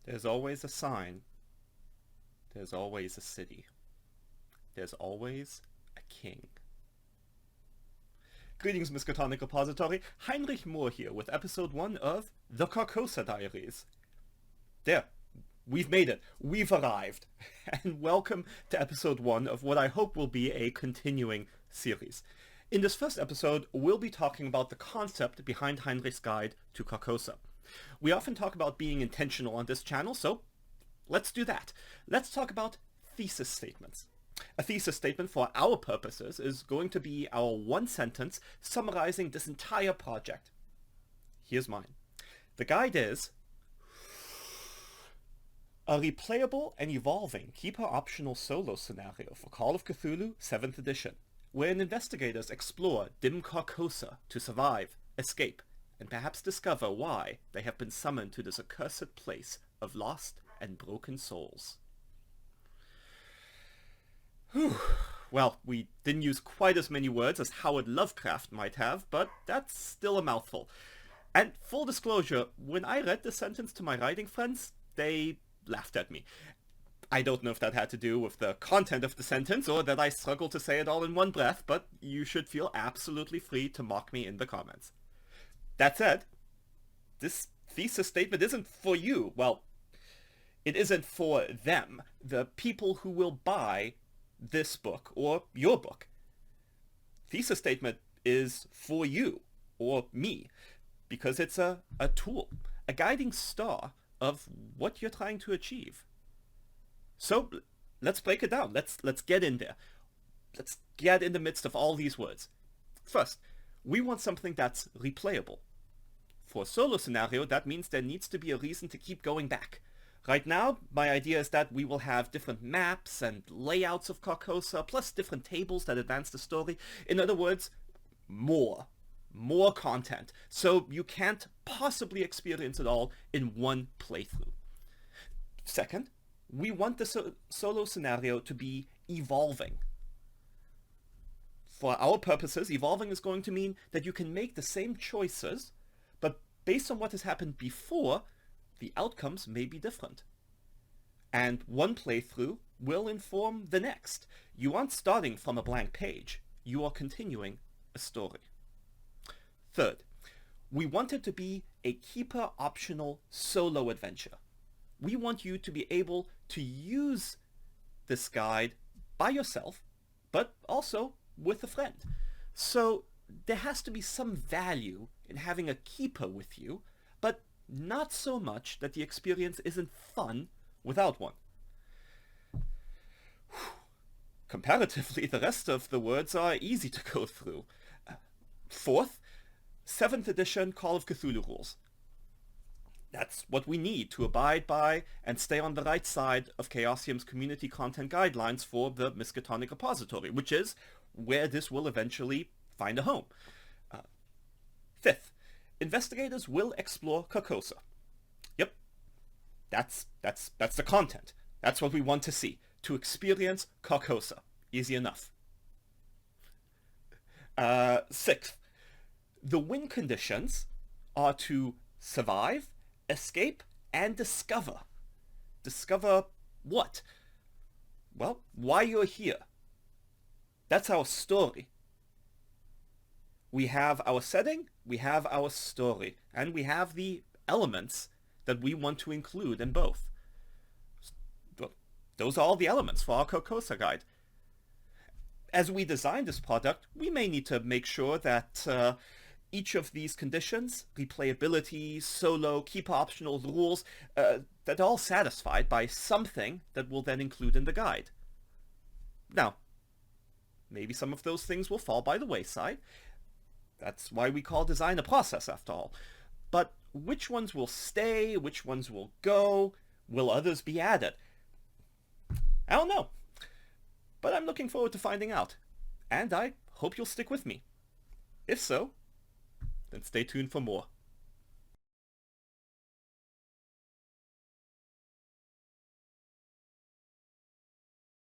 There's always a sign. There's always a city. There's always a king. Greetings, Miskatonic Repository. Heinrich Moore here with episode 1 of the Carcosa Diaries. There. We've made it. We've arrived. And welcome to episode 1 of what I hope will be a continuing series. In this first episode, we'll be talking about the concept behind Heinrich's guide to Carcosa. We often talk about being intentional on this channel, so let's do that. Let's talk about thesis statements. A thesis statement for our purposes is going to be our one sentence summarizing this entire project. Here's mine. The guide is a replayable and evolving keeper optional solo scenario for Call of Cthulhu 7th edition, wherein investigators explore dim Carcosa to survive, escape, and perhaps discover why they have been summoned to this accursed place of lost and broken souls. Whew. Well, we didn't use quite as many words as Howard Lovecraft might have, but that's still a mouthful. And full disclosure, when I read this sentence to my writing friends, they laughed at me. I don't know if that had to do with the content of the sentence or that I struggled to say it all in one breath, but you should feel absolutely free to mock me in the comments. That said, this thesis statement isn't for you. Well, it isn't for them, the people who will buy this book or your book. Thesis statement is for you or me because it's a tool, a guiding star of what you're trying to achieve. So let's break it down. Let's get in there. Let's get in the midst of all these words. First, we want something that's replayable. For a solo scenario, that means there needs to be a reason to keep going back. Right now, my idea is that we will have different maps and layouts of Carcosa, plus different tables that advance the story. In other words, more content. So you can't possibly experience it all in one playthrough. Second, we want the solo scenario to be evolving. For our purposes, evolving is going to mean that you can make the same choices, but based on what has happened before, the outcomes may be different. And one playthrough will inform the next. You aren't starting from a blank page. You are continuing a story. Third, we want it to be a keeper optional solo adventure. We want you to be able to use this guide by yourself, but also with a friend. So there has to be some value in having a keeper with you, but not so much that the experience isn't fun without one. Comparatively, the rest of the words are easy to go through. Fourth, 7th edition Call of Cthulhu rules. That's what we need to abide by and stay on the right side of Chaosium's community content guidelines for the Miskatonic Repository, which is where this will eventually find a home. Fifth, investigators will explore Carcosa. Yep, that's the content. That's what we want to see. To experience Carcosa. Easy enough. Sixth, the win conditions are to survive, escape, and discover. Discover what? Well, why you're here. That's our story. We have our setting, we have our story, and we have the elements that we want to include in both. Those are all the elements for our Carcosa guide. As we design this product, we may need to make sure that each of these conditions, replayability, solo, keeper optional rules, that are all satisfied by something that we'll then include in the guide. Now, maybe some of those things will fall by the wayside. That's why we call design a process, after all. But which ones will stay? Which ones will go? Will others be added? I don't know. But I'm looking forward to finding out. And I hope you'll stick with me. If so, then stay tuned for more.